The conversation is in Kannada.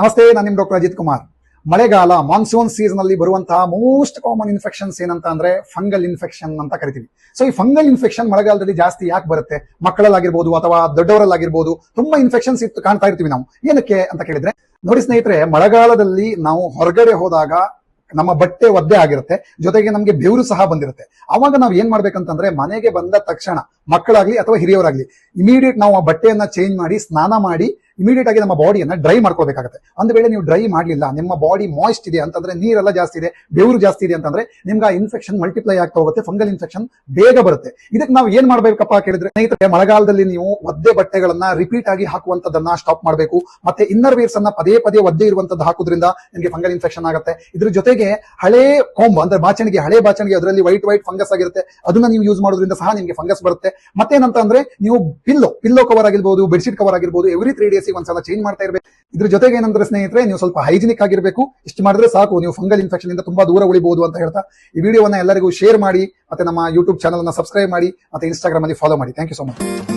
ನಮಸ್ತೆ, ನಾನು ನಿಮ್ ಡಾಕ್ಟರ್ ಅಜಿತ್ ಕುಮಾರ್. ಮಳೆಗಾಲ ಮಾನ್ಸೂನ್ ಸೀಸನ್ ಅಲ್ಲಿ ಬರುವಂತಹ ಮೋಸ್ಟ್ ಕಾಮನ್ ಇನ್ಫೆಕ್ಷನ್ಸ್ ಏನಂತ ಅಂದ್ರೆ ಫಂಗಲ್ ಇನ್ಫೆಕ್ಷನ್ ಅಂತ ಕರಿತೀವಿ. ಸೊ ಈ ಫಂಗಲ್ ಇನ್ಫೆಕ್ಷನ್ ಮಳೆಗಾಲದಲ್ಲಿ ಜಾಸ್ತಿ ಯಾಕೆ ಬರುತ್ತೆ? ಮಕ್ಕಳಲ್ಲಾಗಿರ್ಬೋದು ಅಥವಾ ದೊಡ್ಡವರಲ್ಲಾಗಿರ್ಬೋದು ತುಂಬಾ ಇನ್ಫೆಕ್ಷನ್ಸ್ ಕಾಣ್ತಾ ಇರ್ತೀವಿ ನಾವು. ಏನಕ್ಕೆ ಅಂತ ಕೇಳಿದ್ರೆ, ನೋಡಿ ಸ್ನೇಹಿತರೆ, ಮಳೆಗಾಲದಲ್ಲಿ ನಾವು ಹೊರಗಡೆ ಹೋದಾಗ ನಮ್ಮ ಬಟ್ಟೆ ಒದ್ದೆ ಆಗಿರುತ್ತೆ, ಜೊತೆಗೆ ನಮಗೆ ಬೆವರು ಸಹ ಬಂದಿರುತ್ತೆ. ಅವಾಗ ನಾವು ಏನ್ ಮಾಡ್ಬೇಕಂತಂದ್ರೆ, ಮನೆಗೆ ಬಂದ ತಕ್ಷಣ ಮಕ್ಕಳಾಗ್ಲಿ ಅಥವಾ ಹಿರಿಯವರಾಗ್ಲಿ ಇಮಿಡಿಯೇಟ್ ನಾವು ಆ ಬಟ್ಟೆಯನ್ನ ಚೇಂಜ್ ಮಾಡಿ ಸ್ನಾನ ಮಾಡಿ ಇಮಿಡಿಯೇಟ್ ಆಗಿ ನಮ್ಮ ಬಾಡಿಯನ್ನ ಡ್ರೈ ಮಾಡ್ಕೋಬೇಕಾಗುತ್ತೆ. ಒಂದು ವೇಳೆ ನೀವು ಡ್ರೈ ಮಾಡ್ಲಿಲ್ಲ, ನಿಮ್ಮ ಬಾಡಿ ಮಾಯ್ಸ್ಟ್ ಇದೆ ಅಂತಂದ್ರೆ, ನೀರೆಲ್ಲ ಜಾಸ್ತಿ ಇದೆ, ಬೆವರು ಜಾಸ್ತಿ ಇದೆ ಅಂತಂದ್ರೆ ನಿಮ್ಗೆ ಆ ಇನ್ಫೆಕ್ಷನ್ ಮಲ್ಟಿಪ್ಲೈ ಆಗ್ತಾ ಹೋಗುತ್ತೆ, ಫಂಗಲ್ ಇನ್ಫೆಕ್ಷನ್ ಬೇಗ ಬರುತ್ತೆ. ಇದಕ್ಕೆ ನಾವು ಏನ್ ಮಾಡ್ಬೇಕಪ್ಪ ಕೇಳಿದ್ರೆ, ಸ್ನೇಹಿತರೆ, ಮಳೆಗಾಲದಲ್ಲಿ ನೀವು ಒದ್ದೆ ಬಟ್ಟೆಗಳನ್ನ ರಿಪೀಟ್ ಆಗಿ ಹಾಕುವಂತದನ್ನ ಸ್ಟಾಪ್ ಮಾಡಬೇಕು. ಮತ್ತೆ ಇನ್ನರ್ ವೇರ್ಸ್ ಅನ್ನ ಪದೇ ಪದೇ ಒದ್ದೆ ಇರುವಂತದ್ದು ಹಾಕೋದ್ರಿಂದ ನಿಮಗೆ ಫಂಗಲ್ ಇನ್ಫೆಕ್ಷನ್ ಆಗುತ್ತೆ. ಇದ್ರ ಜೊತೆಗೆ ಹಳೆ ಕೊಂಬ್ ಅಂದ್ರೆ ಹಳೆ ಬಾಚಣಿಗೆ ಅದರಲ್ಲಿ ವೈಟ್ ಫಂಗಸ್ ಆಗಿರುತ್ತೆ, ಅದನ್ನ ನೀವು ಯೂಸ್ ಮಾಡೋದ್ರಿಂದ ಸಹ ನಿಮಗೆ ಫಂಗಸ್ ಬರುತ್ತೆ. ಮತ್ತೇನಂತ ಅಂದ್ರೆ, ನೀವು ಪಿಲ್ಲೋ ಕವರ್ ಆಗಿರ್ಬೋದು, ಬೆಡ್ಶೀಟ್ ಕವರ್ ಆಗಿರ್ಬೋದು, ಎವ್ರಿ 3 days ಒಂದ್ಸಲ ಚೇಂಜ್ ಮಾಡ್ತಾ ಇರಬೇಕು. ಇದ್ರ ಜೊತೆಗೆ ಏನಂದ್ರೆ ಸ್ನೇಹಿತರೆ, ನೀವು ಸ್ವಲ್ಪ ಹೈಜಿನಿಕ್ ಆಗಿರ್ಬೇಕು. ಇಷ್ಟು ಮಾಡಿದ್ರೆ ಸಾಕು, ನೀವು ಫಂಗಲ್ ಇನ್ಫೆಕ್ಷನ್ ಇಂದ ತುಂಬಾ ದೂರ ಉಳಿಬಹುದು ಅಂತ ಹೇಳ್ತಾ ಈ ವಿಡಿಯೋವನ್ನ ಎಲ್ಲರಿಗೂ ಶೇರ್ ಮಾಡಿ, ಮತ್ತೆ ನಮ್ಮ ಯೂಟ್ಯೂಬ್ ಚಾನಲ್ ಅನ್ನ ಸಬ್ಸ್ಕ್ರೈಬ್ ಮಾಡಿ, ಮತ್ತೆ ಇನ್ಸ್ಟಾಗ್ರಾಮ್ ಅಲ್ಲಿ ಫಾಲೋ ಮಾಡಿ. Thank you so much.